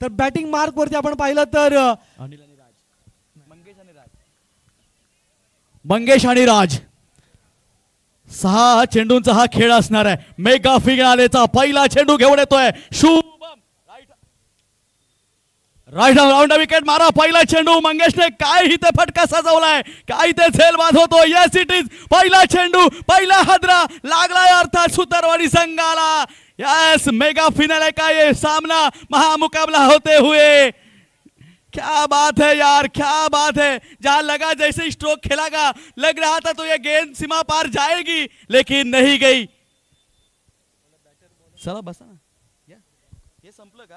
तर batting mark वरती आपण पाहिलं तर मंगेश आणि राज 6 चेंडूंचा हा खेळ असणार आहे. मेगा फिनालेचा पहिला चेंडू घेऊन येतोय शुभम. राईट राऊंड विकेट मारा. पहिला चेंडू मंगेशने काय इथे फटका सजवलाय, काय इथे झेल बाद होतो. Yes it is. पहिला चेंडू, पहिला हादरा लागलाय अर्थात सुतारवाडी संघाला. यस, मेगा फिनाले का ये सामना महामुकाबला होते हुए. क्या बात है यार, क्या बात है. जहां लगा जैसे स्ट्रोक खेलागा लग रहा था तो ये गेंद सीमा पार जाएगी, लेकिन नहीं गई. चला बसा ना. हे संपलं का?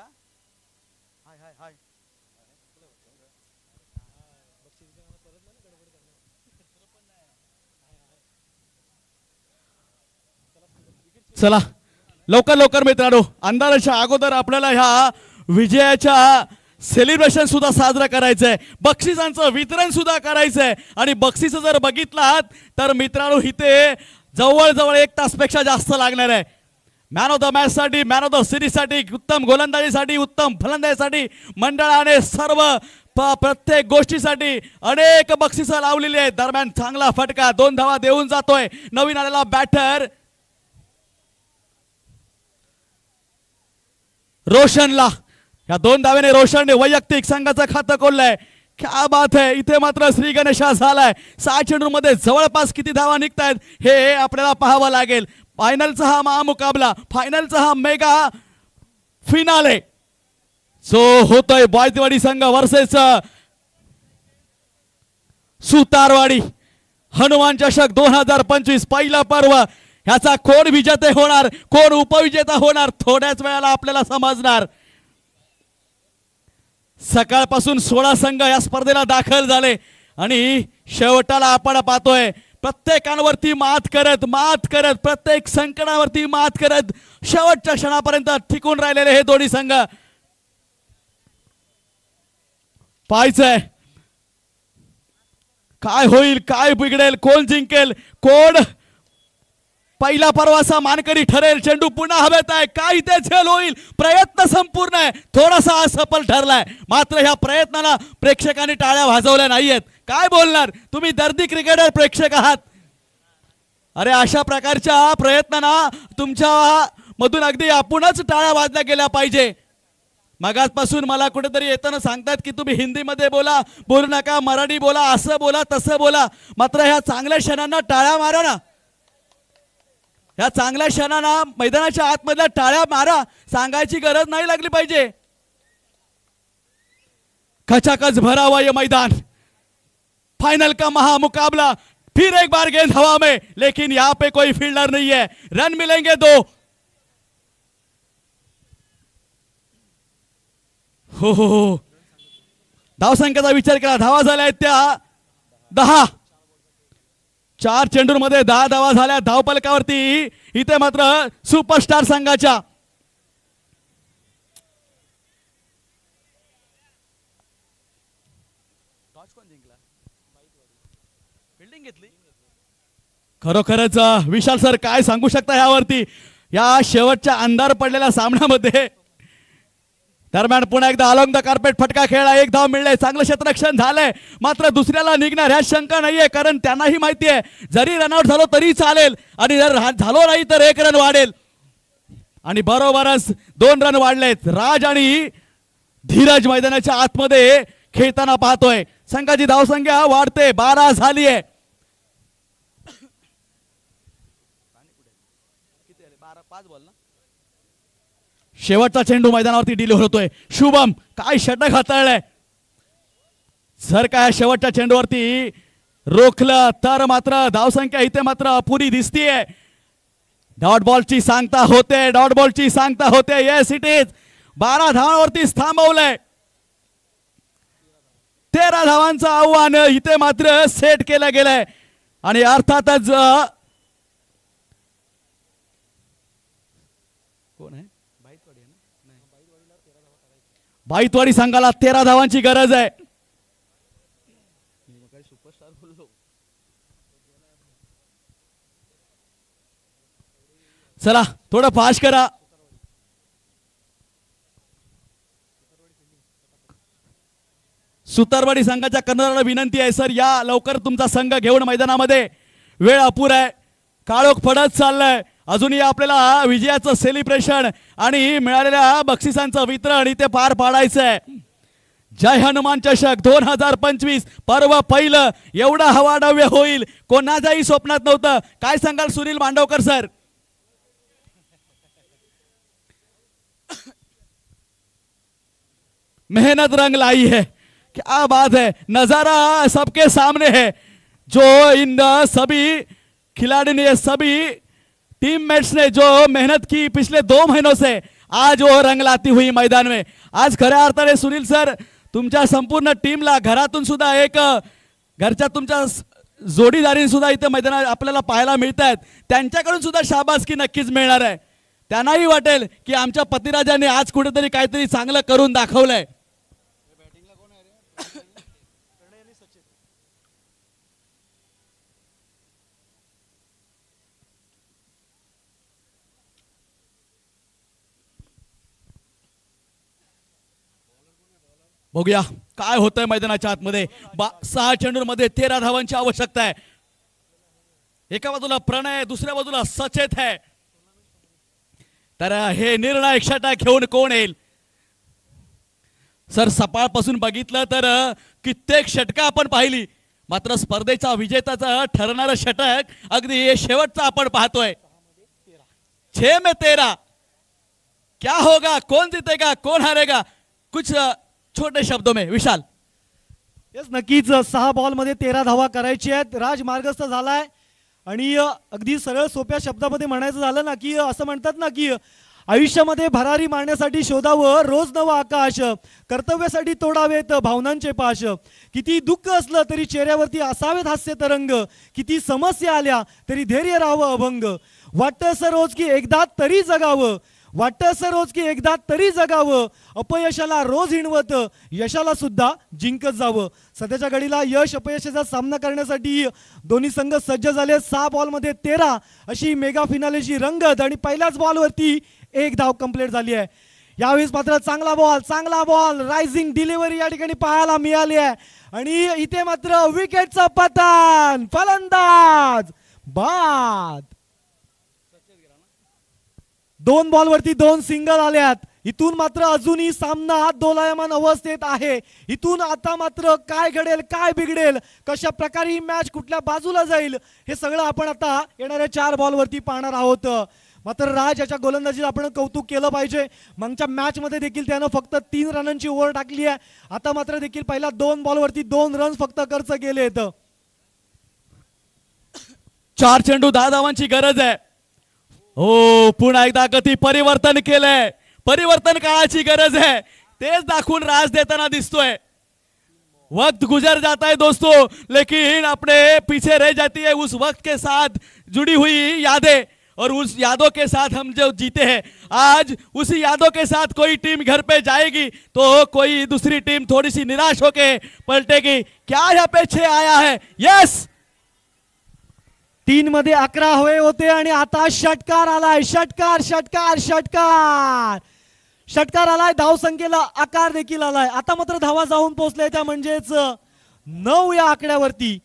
हाय हाय हाय. चला लवकर लवकर मित्रांनो, अंधाराच्या अगोदर आपल्याला ह्या विजयाच्या सेलिब्रेशन सुद्धा साजरा करायचंय, बक्षिसांचं वितरण सुद्धा करायचंय. आणि बक्षीस जर बघितलात तर मित्रांनो इथे जवळजवळ 1 तासपेक्षा जास्त लागणार आहे. मॅन ऑफ द मॅच साठी, मॅन ऑफ द सिरीज साठी, उत्तम गोलंदाजीसाठी, उत्तम फलंदाजीसाठी मंडळाने सर्व प्रत्येक गोष्टीसाठी अनेक बक्षिसं लावलेली आहेत. दरम्यान चांगला फटका 2 धावा देऊन जातोय नवीन आलेला बॅटर रोशनला. या 2 धावेने रोशनने वैयक्तिक संघाचं खातं खोललंय. क्या बात है. इथे मात्र श्री गणेशा झालाय. 6 चेंडूंमध्ये जवळपास किती धावा निघतायत हे आपल्याला पाहावं लागेल. फायनलचा हा महामुकाबला, फायनलचा हा मेगा फिनाले जो होतोय बायतवाडी संघ वर्सेस सुतारवाडी. हनुमान चषक 2025 पहिला पर्व. ह्याचा कोण विजेते होणार, कोण उपविजेता होणार थोड्याच वेळाला आपल्याला समजणार. सकाळपासून 16 संघ या स्पर्धेला दाखल झाले आणि शेवटाला आपण पाहतोय प्रत्येकावरती मात करत प्रत्येक संकटावरती मात करत शेवटच्या क्षणापर्यंत टिकून राहिलेले हे दोन्ही संघ. पाहायचंय काय होईल, काय बिघडेल, कोण जिंकेल, कोण पहिला पर्वाचा मानकरी ठरेल. चेंडू पुन्हा हवेत आहे. काय इथे झेल होईल. प्रयत्न संपूर्ण आहे, थोडासा असफल ठरलाय. मात्र ह्या प्रयत्नाला प्रेक्षकांनी टाळ्या वाजवल्या नाहीयेत. काय बोलणार तुम्ही, दर्दी क्रिकेटर प्रेक्षक आहात. अरे अशा प्रकारच्या प्रयत्नांना तुमच्या मधून अगदी आपणच टाळ्या वाजल्या गेल्या पाहिजे. मगाचपासून मला कुठेतरी येताना सांगतात की तुम्ही हिंदीमध्ये बोलू नका, मराठी बोला, असं बोला तसं बोला. मात्र ह्या चांगल्या क्षणांना टाळ्या मारा ना. या चांगल्या क्षणांना मैदानाच्या आतमधल्या टाळ्या मारा. सांगायची गरज नाही लागली पाहिजे. खचाखच भरा हुआ ये मैदान. फाइनल का महामुकाबला. फिर एक बार गेंद हवा में, लेकिन यहाँ पे कोई फील्डर नहीं है. रन मिलेंगे 2. हो धावसंख्येचा विचार केला, धावा झाल्या त्या 10. 4 चेंडूंमध्ये 10 धावा झाल्या धावफलकावरती. इथे मात्र सुपरस्टार संघाच्या खरोखरच विशाल सर काय सांगू शकता यावरती, या शेवटच्या अंधार पडलेल्या सामन्यामध्ये. दरम्यान पुन्हा एकदा अलॉंग द कार्पेट फटका खेळला. 1 धाव मिळले, चांगलं क्षेत्ररक्षण झालंय. मात्र दुसऱ्याला निघणार ह्या शंका नाहीये, कारण त्यांनाही माहिती आहे जरी रनआउट झालो तरी चालेल आणि जर झालो नाही तर 1 रन वाढेल. आणि बरोबरच 2 रन वाढलेत. राज आणि धीरज मैदानाच्या आतमध्ये खेळताना पाहतोय. संघाची धावसंख्या वाढते, 12 झाली आहे. शेवटचा चेंडू मैदानावरती डिलीव्हर होतोय. शुभम काय षटक हाताळलंय. जर काय शेवटच्या चेंडूवरती रोखलं तर मात्र धावसंख्या इथे मात्र अपुरी दिसतीये. डॉट बॉलची सांगता होते, डॉट बॉलची सांगता होते. Yes it is. 12 धावांवरती थांबवलंय. 13 धावांचं आव्हान इथे मात्र सेट केलं गेलंय. आणि अर्थातच कोण आहे बाईतवाडी संघाला 13 धावांची गरज आहे. चला थोडं फास्ट करा. सुतारवाडी संघाच्या कर्णधाराला विनंती आहे सर, या लवकर तुमचा संघ घेऊन मैदानामध्ये, वेळ अपुरा आहे, काळोख पडत चाललाय. अजूनही आपल्याला विजयाचं सेलिब्रेशन आणि मिळालेल्या बक्षिसांचं वितरण इथे पार पाडायचं आहे. जय हनुमान चषक 2025 पर्व पहिलं एवढा हवाडव्य होईल कोणाच्याही स्वप्नात नव्हतं. काय सांगाल सुनील मांडवकर सर? मेहनत रंग लाई है, क्या बात है, नजारा सबके सामने है. जो इन सभी खिलाड़ी ने, सभी टीममेट्स ने जो मेहनत की पिछले 2 महीनों से, आज वो रंग लाती हुई मैदान में. आज खऱ्या अर्थाने सुनील सर तुमच्या संपूर्ण टीमला घरातून सुद्धा एक घरच्या तुमच्या जोडीदारी सुद्धा इथे मैदानात आपल्याला पाहायला मिळत आहेत. त्यांच्याकडून सुद्धा शाबासकी नक्कीच मिळणार आहे. त्यांनाही वाटेल की आमच्या पतिराजाने आज कुठेतरी काहीतरी चांगलं करून दाखवलंय. बघूया काय होतंय मैदानाच्या आतमध्ये. 6 चेंडूंमध्ये 13 धावांची आवश्यकता आहे. एका बाजूला प्रणय, दुसऱ्या बाजूला सचेत आहे. तर हे निर्णायक षटक घेऊन कोण येईल सर? सकाळपासून बघितलं तर कित्येक षटकं आपण पाहिली, मात्र स्पर्धेचा विजेताचं ठरणारं षटक अगदी हे शेवटचं आपण पाहतोय. 6 में 13 क्या होगा, कौन जीतेगा कौन हारेगा, कुछ छोटे शब्दों में विशाल? येस, नक्कीच 6 बॉलमध्ये 13 धावा करायची आहेत. राज मार्गस्थ झालाय आणि अगदी सरळ सोप्या शब्दामध्ये म्हणायचं झालं ना की असं म्हणतात ना की आयुष्यामध्ये भरारी मारण्यासाठी शोधावं रोज नवं आकाश, कर्तव्यासाठी तोडावेत भावनांचे पाश. किती दुःख असलं तरी चेहऱ्यावरती असावेत हास्य तरंग, किती समस्या आल्या तरी धैर्य राहावं अभंग. वाटतं असं रोज की एकदा तरी जगावं, वाटतं असं रोज की एकदा तरी जगावं, अपयशाला रोज हिणवत यशाला सुद्धा जिंकत जावं. सध्याच्या घडीला यश अपयशाचा सामना करण्यासाठी दोन्ही संघ सज्ज झाले. 6 बॉलमध्ये 13 अशी मेगा फिनालेची रंगत आणि पहिल्याच बॉलवरती 1 धाव कंप्लीट झाली आहे. यावेळेस मात्र चांगला बॉल रायझिंग डिलिव्हरी या ठिकाणी पाहायला मिळाली आहे आणि इथे मात्र विकेटचं पतन, फलंदाज बाद. 2 बॉलवरती 2 सिंगल आल्यात. इथून मात्र अजूनही सामना दोलायमान अवस्थेत आहे. इथून आता मात्र काय घडेल, काय बिघडेल, कशा प्रकारे ही मॅच कुठल्या बाजूला जाईल हे सगळं आपण आता येणाऱ्या 4 बॉलवरती पाहणार आहोत. मात्र राज याच्या गोलंदाजीला आपण कौतुक केलं पाहिजे. मागच्या मॅच मध्ये देखील त्यानं फक्त 3 रनांची ओव्हर टाकली आहे. आता मात्र देखील पहिल्या 2 बॉलवरती 2 रन्स फक्त खर्च केलेत. 4 चेंडू 10 धावांची गरज आहे. हो, पुन्हा एकदा गती परिवर्तन केलंय. परिवर्तन काळाची गरज है, तेज दाखवून राज देताना दिसतोय. वक्त गुजर जाता है दोस्तों, लेकिन अपने पीछे रह जाती है उस वक्त के साथ जुड़ी हुई यादें, और उस यादों के साथ हम जो जीते हैं. आज उसी यादों के साथ कोई टीम घर पे जाएगी तो कोई दूसरी टीम थोड़ी सी निराश होके पलटेगी. क्या यहाँ पे 6 आया है? यस, 3 मध्ये 11 हवे होते आणि आता षटकार आलाय. षटकार षटकार षटकार षटकार आलाय. धावसंख्येला आकार देखील आलाय. आता मात्र धावा जाऊन पोहोचल्या त्या म्हणजेच 9 या आकड्यावरती.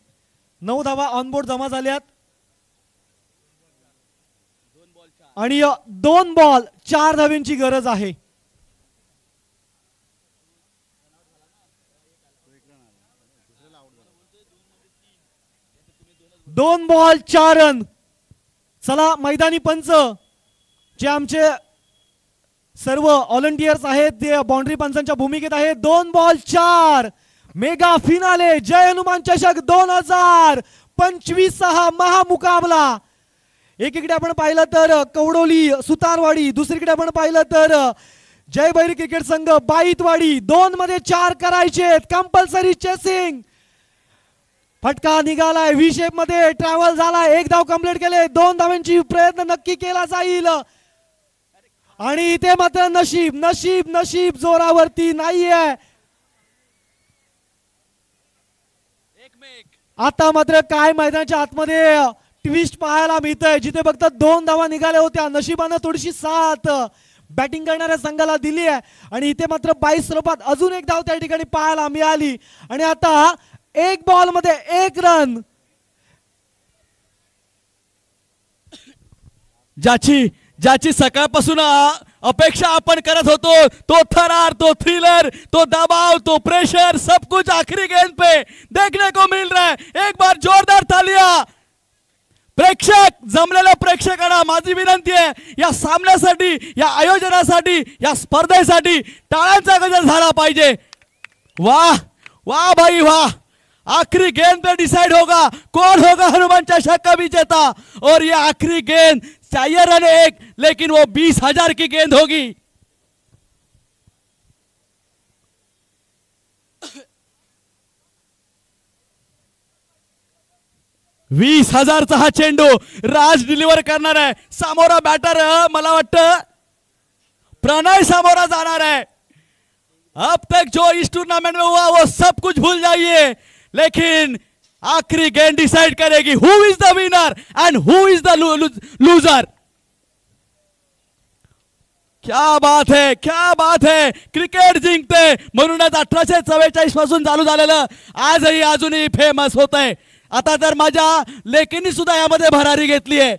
9 धावा ऑनबोर्ड जमा झाल्यात आणि 2 बॉल 4 धावांची गरज आहे. दोन बॉल 4 रन. चला मैदानी पंच जे आमचे सर्व ऑलिंटियर्स आहेत ते बाउंड्री पंचांच्या भूमिकेत आहेत. 2 बॉल 4 मेगा फिनाले जय हनुमान चषक 2025 हा महामुकाबला. एकीकडे आपण पाहिलं तर कवडोली सुतारवाडी, दुसरीकडे आपण पाहिलं तर जय भैरी क्रिकेट संघ बाईतवाडी. 2 मध्ये 4 करायचे, कंपल्सरी चेसिंग. फटका निघालाय, व्ही शेप मध्ये ट्रॅव्हल झालाय. 1 धाव कंप्लीट केले. 2 धावांची प्रयत्न नक्की केला जाईल आणि इथे मात्र नशीब नशीब नशीब जोरावरती नाहीये. आता मात्र काय मैदानाच्या आतमध्ये ट्विस्ट पाहायला मिळतंय, जिथे फक्त 2 धावा निघाल्या होत्या. नशिबानं थोडीशी साथ बॅटिंग करणाऱ्या संघाला दिली आहे आणि इथे मात्र 22 स्वरूपात अजून एक धाव त्या ठिकाणी पाहायला मिळाली आणि आता एक बॉल मध्ये 1 रन. ज्याची सकाळपासून अपेक्षा आपण करत होतो, तो थरार, तो थ्रिलर, तो दबाव, तो प्रेशर, सब कुछ आखिरी गेंद पे देखने को मिल रहा है. एक बार जोरदार तालियां. प्रेक्षक, जमलेल्या प्रेक्षकांना माझी विनंती आहे, या सामन्यासाठी, या आयोजनासाठी, या स्पर्धेसाठी टाळ्यांचा गजर झाला पाहिजे. वाह वाह भाई वाह. आखिरी गेंद पे डिसाइड होगा कौन होगा हनुमान चषक का विजेता. और ये आखिरी गेंद चाहिए रन 1, लेकिन वो 20,000 की गेंद होगी. 20,000चा हा चेंडू राज डिलिव्हर करणार आहे. सामोरा बॅटर मला वाटतं प्रणय सामोरा जाणार है. अब तक जो इस टूर्नामेंट में हुआ वो सब कुछ भूल जाइए, लेकिन आखिरी गेंद डिसाइड करेगी who is the winner and who is the loser. क्या बात है, क्या बात है. क्रिकेट जिंकते म्हणूनच 1844 पासून चालू झालेलं आजही अजूनही फेमस होत आहे. आता तर माझ्या लेकींनी सुद्धा यामध्ये भरारी घेतली आहे.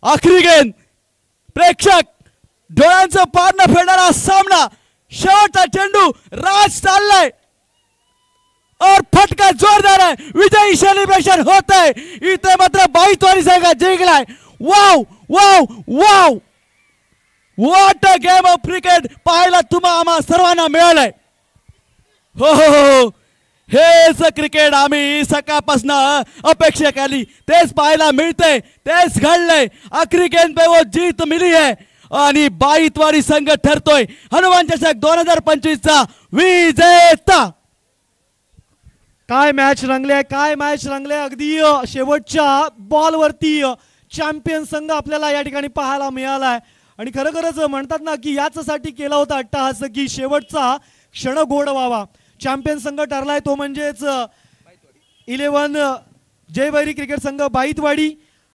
आखरी गेंद, प्रेक्षक डोळ्यांचं पार न फेडणारा सामना. शेवटचा चेंडू, राज चाललाय और फटका जोरदार आहे. विजयी सेलिब्रेशन होत आहे. इथे मात्र बाईतवारी संघ जिंकलाय. Wow wow wow, what a game of cricket पाहायला आम्हा सर्वांना मिळालंय. हो हो हो, हेच क्रिकेट आम्ही सकाळपासून अपेक्षा केली, तेच पाहायला मिळतंय, तेच घडलंय. आखरी गेंद पे वो जीत मिली है आणि बाईतवारी संघ ठरतोय हनुमान चषक 2025 चा विजेता. काय मॅच रंगले, काय मॅच रंगले. अगदी शेवटच्या बॉलवरती चॅम्पियन संघ आपल्याला या ठिकाणी पाहायला मिळालाय आणि खरोखरच म्हणतात ना की याच्यासाठी केला होता अट्टहास की शेवटचा क्षण गोड व्हावा. चॅम्पियन संघ ठरलाय तो म्हणजेच 11 जयभैरी क्रिकेट संघ बाईतवाडी.